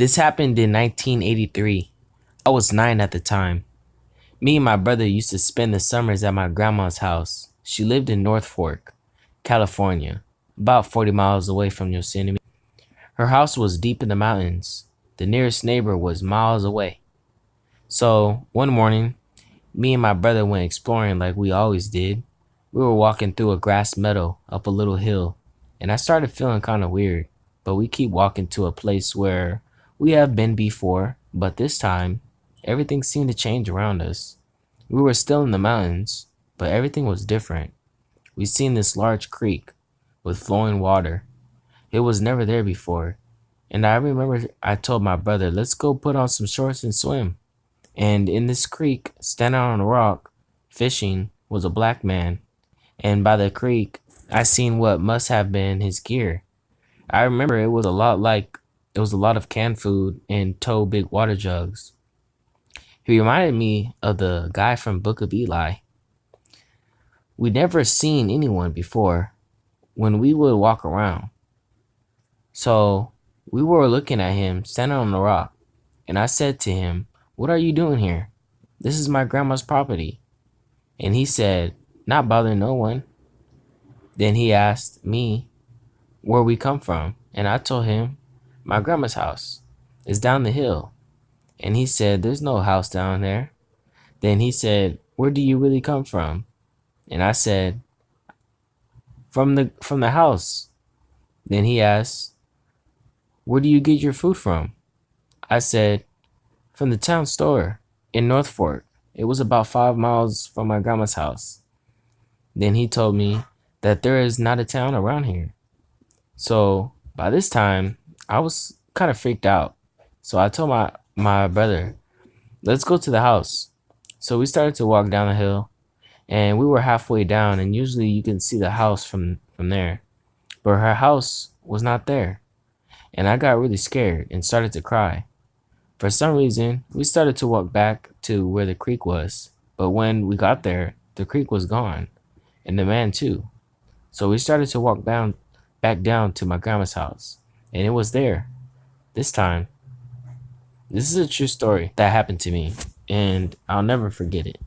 This happened in 1983. I was 9 at the time. Me and my brother used to spend the summers at my grandma's house. She lived in North Fork, California, about 40 miles away from Yosemite. Her house was deep in the mountains. The nearest neighbor was miles away. So, one morning, me and my brother went exploring like we always did. We were walking through a grass meadow up a little hill, and I started feeling kind of weird. But we keep walking to a place where we have been before, but this time, everything seemed to change around us. We were still in the mountains, but everything was different. We seen this large creek with flowing water. It was never there before. And I remember I told my brother, let's go put on some shorts and swim. And in this creek, standing on a rock, fishing, was a black man. And by the creek, I seen what must have been his gear. I remember it was a lot of canned food and tow big water jugs. He reminded me of the guy from Book of Eli. We'd never seen anyone before when we would walk around. So we were looking at him standing on the rock, and I said to him, "What are you doing here? This is my grandma's property." And he said, "Not bothering no one." Then he asked me where we come from, and I told him my grandma's house is down the hill. And he said, "There's no house down there." Then he said, "Where do you really come from?" And I said, from the house." Then he asked, "Where do you get your food from?" I said, "From the town store in North Fork. It was about 5 miles from my grandma's house." Then he told me that there is not a town around here. So by this time, I was kind of freaked out. So I told my brother, "Let's go to the house." So we started to walk down the hill, and we were halfway down, and usually you can see the house from there. But her house was not there. And I got really scared and started to cry. For some reason, we started to walk back to where the creek was. But when we got there, the creek was gone, and the man too. So we started to walk back down to my grandma's house, and it was there. This time, this is a true story that happened to me, and I'll never forget it.